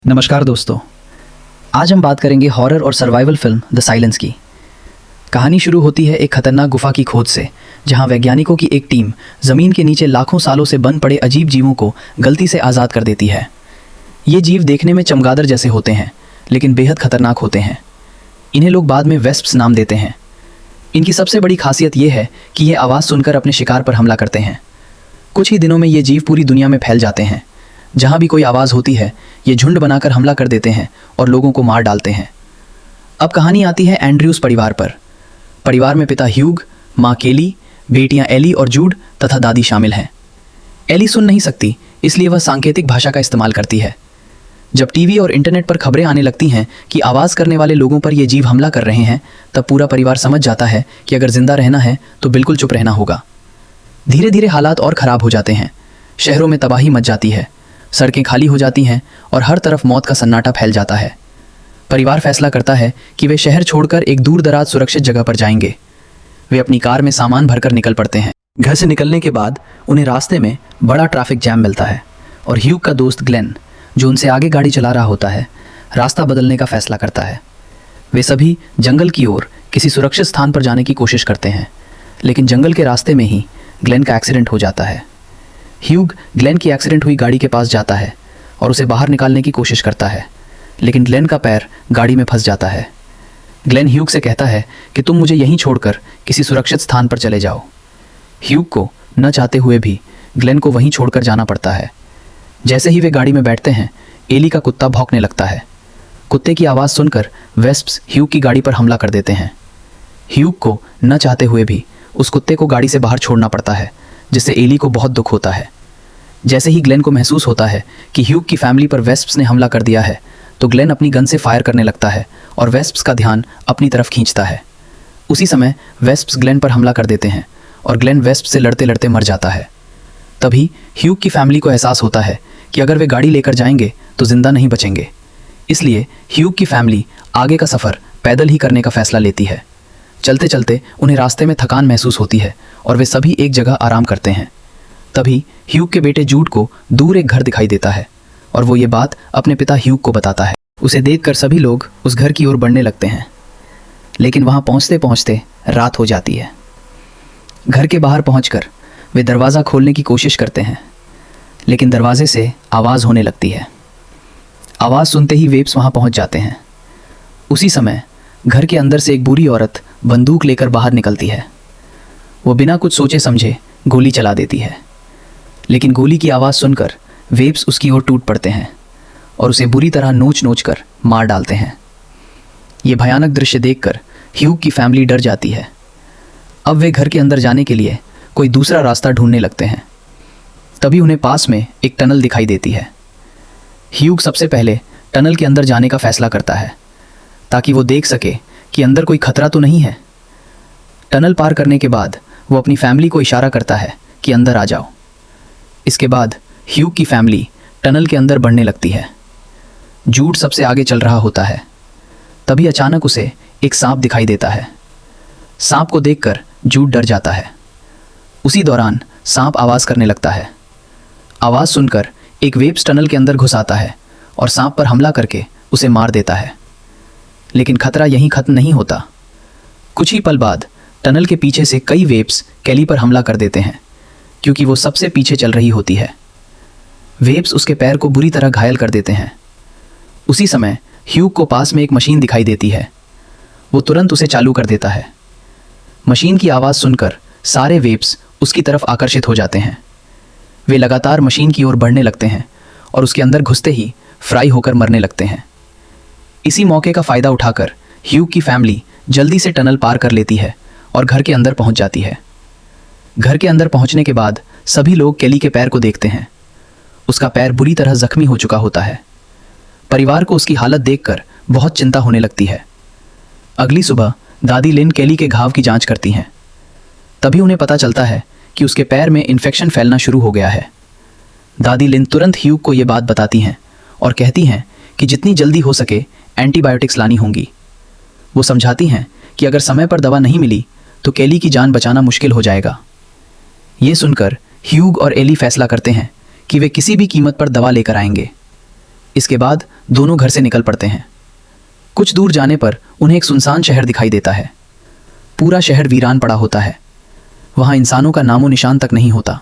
नमस्कार दोस्तों, आज हम बात करेंगे हॉरर और सर्वाइवल फिल्म द साइलेंस की। कहानी शुरू होती है एक खतरनाक गुफा की खोज से, जहां वैज्ञानिकों की एक टीम ज़मीन के नीचे लाखों सालों से बंद पड़े अजीब जीवों को गलती से आज़ाद कर देती है। ये जीव देखने में चमगादड़ जैसे होते हैं, लेकिन बेहद खतरनाक होते हैं। इन्हें लोग बाद में वेस्प्स नाम देते हैं। इनकी सबसे बड़ी खासियत ये है कि ये आवाज़ सुनकर अपने शिकार पर हमला करते हैं। कुछ ही दिनों में ये जीव पूरी दुनिया में फैल जाते हैं। जहाँ भी कोई आवाज़ होती है, ये झुंड बनाकर हमला कर देते हैं और लोगों को मार डालते हैं। अब कहानी आती है एंड्रयूस परिवार पर। परिवार में पिता ह्यूग, माँ केली, बेटियाँ एली और जूड तथा दादी शामिल हैं। एली सुन नहीं सकती, इसलिए वह सांकेतिक भाषा का इस्तेमाल करती है। जब टीवी और इंटरनेट पर खबरें आने लगती हैं कि आवाज़ करने वाले लोगों पर ये जीव हमला कर रहे हैं, तब पूरा परिवार समझ जाता है कि अगर जिंदा रहना है तो बिल्कुल चुप रहना होगा। धीरे धीरे हालात और ख़राब हो जाते हैं। शहरों में तबाही मच जाती है, सड़कें खाली हो जाती हैं और हर तरफ मौत का सन्नाटा फैल जाता है। परिवार फैसला करता है कि वे शहर छोड़कर एक दूर दराज सुरक्षित जगह पर जाएंगे। वे अपनी कार में सामान भरकर निकल पड़ते हैं। घर से निकलने के बाद उन्हें रास्ते में बड़ा ट्रैफिक जैम मिलता है और ह्यूग का दोस्त ग्लेन, जो उनसे आगे गाड़ी चला रहा होता है, रास्ता बदलने का फैसला करता है। वे सभी जंगल की ओर किसी सुरक्षित स्थान पर जाने की कोशिश करते हैं, लेकिन जंगल के रास्ते में ही ग्लेन का एक्सीडेंट हो जाता है। ह्यूग ग्लेन की एक्सीडेंट हुई गाड़ी के पास जाता है और उसे बाहर निकालने की कोशिश करता है, लेकिन ग्लेन का पैर गाड़ी में फंस जाता है। ग्लेन ह्यूग से कहता है कि तुम मुझे यहीं छोड़कर किसी सुरक्षित स्थान पर चले जाओ। ह्यूग को न चाहते हुए भी ग्लेन को वहीं छोड़कर जाना पड़ता है। जैसे ही वे गाड़ी में बैठते हैं, एली का कुत्ता भौंकने लगता है। कुत्ते की आवाज़ सुनकर वेस्प्स ह्यूग की गाड़ी पर हमला कर देते हैं। ह्यूग को न चाहते हुए भी उस कुत्ते को गाड़ी से बाहर छोड़ना पड़ता है, जिससे एली को बहुत दुख होता है। जैसे ही ग्लेन को महसूस होता है कि ह्यूग की फैमिली पर वेस्प्स ने हमला कर दिया है, तो ग्लेन अपनी गन से फायर करने लगता है और वेस्प्स का ध्यान अपनी तरफ खींचता है। उसी समय वेस्प्स ग्लेन पर हमला कर देते हैं और ग्लेन वेस्प से लड़ते लड़ते मर जाता है। तभी ह्यूग की फैमिली को एहसास होता है कि अगर वे गाड़ी लेकर जाएंगे तो जिंदा नहीं बचेंगे। इसलिए ह्यूग की फैमिली आगे का सफ़र पैदल ही करने का फैसला लेती है। चलते चलते उन्हें रास्ते में थकान महसूस होती है और वे सभी एक जगह आराम करते हैं। तभी ह्यूग के बेटे जूड को दूर एक घर दिखाई देता है और वो ये बात अपने पिता ह्यूग को बताता है। उसे देखकर सभी लोग उस घर की ओर बढ़ने लगते हैं, लेकिन वहाँ पहुँचते पहुँचते रात हो जाती है। घर के बाहर पहुँचकर वे दरवाज़ा खोलने की कोशिश करते हैं, लेकिन दरवाजे से आवाज़ होने लगती है। आवाज़ सुनते ही वेप्स वहाँ पहुँच जाते हैं। उसी समय घर के अंदर से एक बूढ़ी औरत बंदूक लेकर बाहर निकलती है। वो बिना कुछ सोचे समझे गोली चला देती है, लेकिन गोली की आवाज़ सुनकर वेप्स उसकी ओर टूट पड़ते हैं और उसे बुरी तरह नोच नोच कर मार डालते हैं। ये भयानक दृश्य देखकर ह्यूग की फैमिली डर जाती है। अब वे घर के अंदर जाने के लिए कोई दूसरा रास्ता ढूंढने लगते हैं। तभी उन्हें पास में एक टनल दिखाई देती है। ह्यूग सबसे पहले टनल के अंदर जाने का फैसला करता है, ताकि वो देख सके कि अंदर कोई खतरा तो नहीं है। टनल पार करने के बाद वो अपनी फैमिली को इशारा करता है कि अंदर आ जाओ। इसके बाद ह्यूग की फैमिली टनल के अंदर बढ़ने लगती है। जूड सबसे आगे चल रहा होता है। तभी अचानक उसे एक सांप दिखाई देता है। सांप को देखकर जूड डर जाता है। उसी दौरान सांप आवाज़ करने लगता है। आवाज़ सुनकर एक वेप्स टनल के अंदर घुस आता है और सांप पर हमला करके उसे मार देता है। लेकिन खतरा यहीं खत्म नहीं होता। कुछ ही पल बाद टनल के पीछे से कई वेप्स केली पर हमला कर देते हैं, क्योंकि वो सबसे पीछे चल रही होती है। वेप्स उसके पैर को बुरी तरह घायल कर देते हैं। उसी समय ह्यूग को पास में एक मशीन दिखाई देती है। वो तुरंत उसे चालू कर देता है। मशीन की आवाज़ सुनकर सारे वेप्स उसकी तरफ आकर्षित हो जाते हैं। वे लगातार मशीन की ओर बढ़ने लगते हैं और उसके अंदर घुसते ही फ्राई होकर मरने लगते हैं। इसी मौके का फ़ायदा उठाकर ह्यूग की फैमिली जल्दी से टनल पार कर लेती है और घर के अंदर पहुंच जाती है। घर के अंदर पहुंचने के बाद सभी लोग केली के पैर को देखते हैं। उसका पैर बुरी तरह जख्मी हो चुका होता है। परिवार को उसकी हालत देखकर बहुत चिंता होने लगती है। अगली सुबह दादी लिन केली के घाव की जांच करती हैं। तभी उन्हें पता चलता है कि उसके पैर में इन्फेक्शन फैलना शुरू हो गया है। दादी लिन तुरंत ह्यूग को ये बात बताती हैं और कहती हैं कि जितनी जल्दी हो सके एंटीबायोटिक्स लानी होंगी। वो समझाती हैं कि अगर समय पर दवा नहीं मिली तो केली की जान बचाना मुश्किल हो जाएगा। ये सुनकर ह्यूग और एली फैसला करते हैं कि वे किसी भी कीमत पर दवा लेकर आएंगे। इसके बाद दोनों घर से निकल पड़ते हैं। कुछ दूर जाने पर उन्हें एक सुनसान शहर दिखाई देता है। पूरा शहर वीरान पड़ा होता है, वहाँ इंसानों का नामो निशान तक नहीं होता।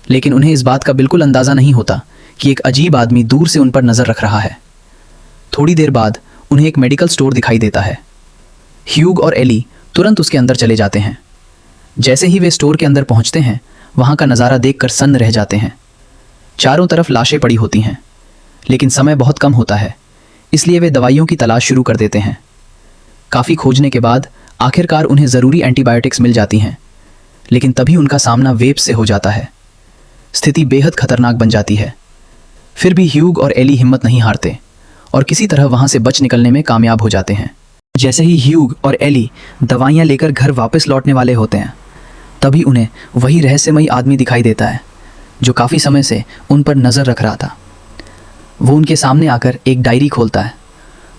लेकिन उन्हें इस बात का बिल्कुल अंदाज़ा नहीं होता कि एक अजीब आदमी दूर से उन पर नज़र रख रहा है। थोड़ी देर बाद उन्हें एक मेडिकल स्टोर दिखाई देता है। ह्यूग और एली तुरंत उसके अंदर चले जाते हैं। जैसे ही वे स्टोर के अंदर पहुंचते हैं, वहाँ का नज़ारा देखकर सन्न रह जाते हैं। चारों तरफ लाशें पड़ी होती हैं, लेकिन समय बहुत कम होता है, इसलिए वे दवाइयों की तलाश शुरू कर देते हैं। काफ़ी खोजने के बाद आखिरकार उन्हें ज़रूरी एंटीबायोटिक्स मिल जाती हैं, लेकिन तभी उनका सामना वेब्स से हो जाता है। स्थिति बेहद खतरनाक बन जाती है। फिर भी ह्यूग और एली हिम्मत नहीं हारते और किसी तरह वहाँ से बच निकलने में कामयाब हो जाते हैं। जैसे ही ह्यूग और एली दवाइयाँ लेकर घर वापस लौटने वाले होते हैं, तभी उन्हें वही रहस्यमयी आदमी दिखाई देता है जो काफ़ी समय से उन पर नज़र रख रहा था। वो उनके सामने आकर एक डायरी खोलता है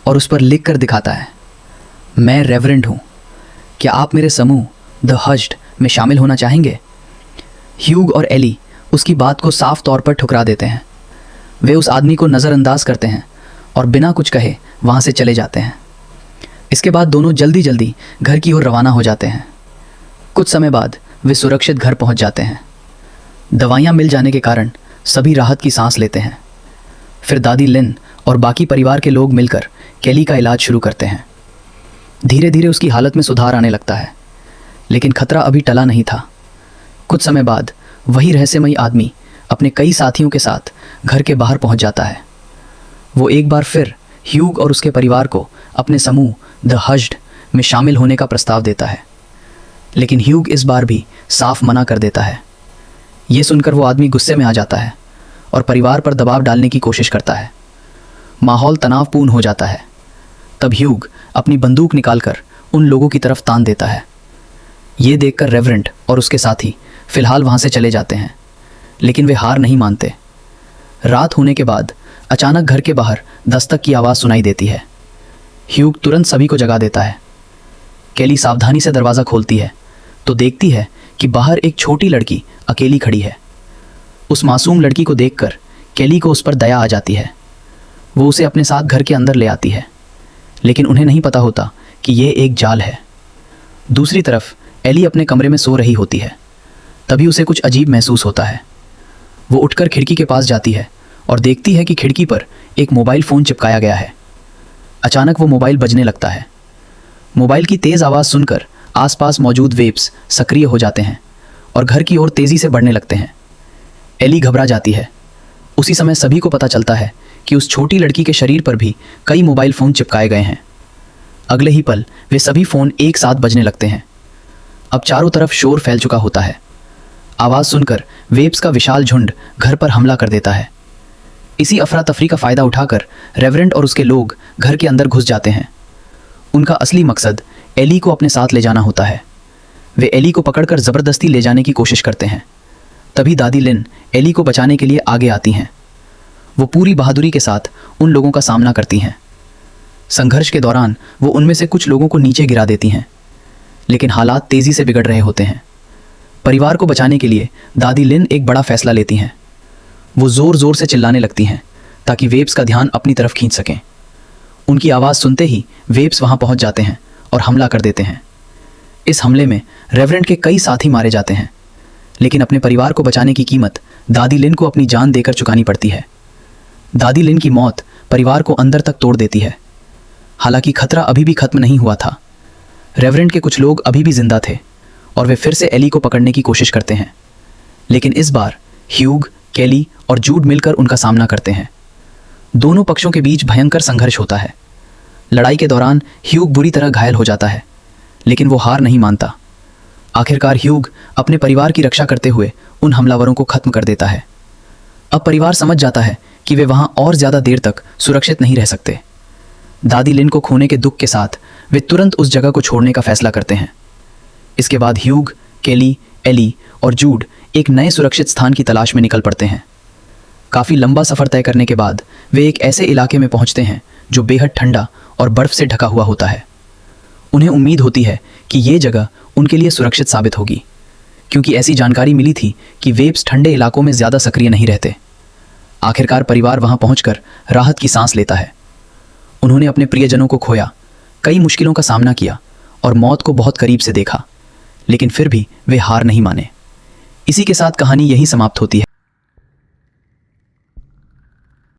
और उस पर लिख कर दिखाता है, मैं रेवरेंड हूँ, क्या आप मेरे समूह द हज्ड में शामिल होना चाहेंगे? ह्यूग और एली उसकी बात को साफ तौर पर ठुकरा देते हैं। वे उस आदमी को नज़रअंदाज करते हैं और बिना कुछ कहे वहाँ से चले जाते हैं। इसके बाद दोनों जल्दी जल्दी घर की ओर रवाना हो जाते हैं। कुछ समय बाद वे सुरक्षित घर पहुँच जाते हैं। दवाइयाँ मिल जाने के कारण सभी राहत की सांस लेते हैं। फिर दादी लिन और बाकी परिवार के लोग मिलकर केली का इलाज शुरू करते हैं। धीरे धीरे उसकी हालत में सुधार आने लगता है, लेकिन खतरा अभी टला नहीं था। कुछ समय बाद वही रहस्यमयी आदमी अपने कई साथियों के साथ घर के बाहर पहुंच जाता है। वो एक बार फिर ह्यूग और उसके परिवार को अपने समूह द हज्ड में शामिल होने का प्रस्ताव देता है, लेकिन ह्यूग इस बार भी साफ मना कर देता है। ये सुनकर वो आदमी गुस्से में आ जाता है और परिवार पर दबाव डालने की कोशिश करता है। माहौल तनावपूर्ण हो जाता है। तब ह्यूग अपनी बंदूक निकालकर उन लोगों की तरफ तान देता है। ये देखकर रेवरेंड और उसके साथी फिलहाल वहाँ से चले जाते हैं, लेकिन वे हार नहीं मानते। रात होने के बाद अचानक घर के बाहर दस्तक की आवाज़ सुनाई देती है। ह्यूग तुरंत सभी को जगा देता है। केली सावधानी से दरवाज़ा खोलती है तो देखती है कि बाहर एक छोटी लड़की अकेली खड़ी है। उस मासूम लड़की को देखकर केली को उस पर दया आ जाती है। वो उसे अपने साथ घर के अंदर ले आती है, लेकिन उन्हें नहीं पता होता कि ये एक जाल है। दूसरी तरफ एली अपने कमरे में सो रही होती है। तभी उसे कुछ अजीब महसूस होता है। वो उठकर खिड़की के पास जाती है और देखती है कि खिड़की पर एक मोबाइल फ़ोन चिपकाया गया है। अचानक वो मोबाइल बजने लगता है। मोबाइल की तेज़ आवाज़ सुनकर आसपास मौजूद वेब्स सक्रिय हो जाते हैं और घर की ओर तेज़ी से बढ़ने लगते हैं। एली घबरा जाती है। उसी समय सभी को पता चलता है कि उस छोटी लड़की के शरीर पर भी कई मोबाइल फ़ोन चिपकाए गए हैं। अगले ही पल वे सभी फ़ोन एक साथ बजने लगते हैं। अब चारों तरफ शोर फैल चुका होता है। आवाज़ सुनकर वेब्स का विशाल झुंड घर पर हमला कर देता है। इसी अफरा तफरी का फ़ायदा उठाकर रेवरेंड और उसके लोग घर के अंदर घुस जाते हैं। उनका असली मकसद एली को अपने साथ ले जाना होता है। वे एली को पकड़कर ज़बरदस्ती ले जाने की कोशिश करते हैं। तभी दादी लिन एली को बचाने के लिए आगे आती हैं। वो पूरी बहादुरी के साथ उन लोगों का सामना करती हैं। संघर्ष के दौरान वो उनमें से कुछ लोगों को नीचे गिरा देती हैं, लेकिन हालात तेज़ी से बिगड़ रहे होते हैं। परिवार को बचाने के लिए दादी लिन एक बड़ा फैसला लेती हैं। वो ज़ोर ज़ोर से चिल्लाने लगती हैं ताकि वेब्स का ध्यान अपनी तरफ खींच सकें। उनकी आवाज़ सुनते ही वेब्स वहाँ पहुँच जाते हैं और हमला कर देते हैं। इस हमले में रेवरेंड के कई साथी मारे जाते हैं, लेकिन अपने परिवार को बचाने की कीमत दादी लिन को अपनी जान देकर चुकानी पड़ती है। दादी लिन की मौत परिवार को अंदर तक तोड़ देती है। हालांकि खतरा अभी भी खत्म नहीं हुआ था। रेवरेंड के कुछ लोग अभी भी जिंदा थे और वे फिर से एली को पकड़ने की कोशिश करते हैं, लेकिन इस बार ह्यूग, केली और जूड मिलकर उनका सामना करते हैं। दोनों पक्षों के बीच भयंकर संघर्ष होता है। लड़ाई के दौरान ह्यूग बुरी तरह घायल हो जाता है, लेकिन वो हार नहीं मानता। आखिरकार ह्यूग अपने परिवार की रक्षा करते हुए उन हमलावरों को खत्म कर देता है। अब परिवार समझ जाता है कि वे वहाँ और ज़्यादा देर तक सुरक्षित नहीं रह सकते। दादी लिन को खोने के दुख के साथ वे तुरंत उस जगह को छोड़ने का फैसला करते हैं। इसके बाद ह्यूग, केली, एली और जूड एक नए सुरक्षित स्थान की तलाश में निकल पड़ते हैं। काफ़ी लंबा सफ़र तय करने के बाद वे एक ऐसे इलाके में पहुंचते हैं जो बेहद ठंडा और बर्फ़ से ढका हुआ होता है। उन्हें उम्मीद होती है कि ये जगह उनके लिए सुरक्षित साबित होगी, क्योंकि ऐसी जानकारी मिली थी कि वेब्स ठंडे इलाकों में ज़्यादा सक्रिय नहीं रहते। आखिरकार परिवार वहां पहुंचकर राहत की सांस लेता है। उन्होंने अपने प्रियजनों को खोया, कई मुश्किलों का सामना किया और मौत को बहुत करीब से देखा, लेकिन फिर भी वे हार नहीं माने। इसी के साथ कहानी यहीं समाप्त होती है।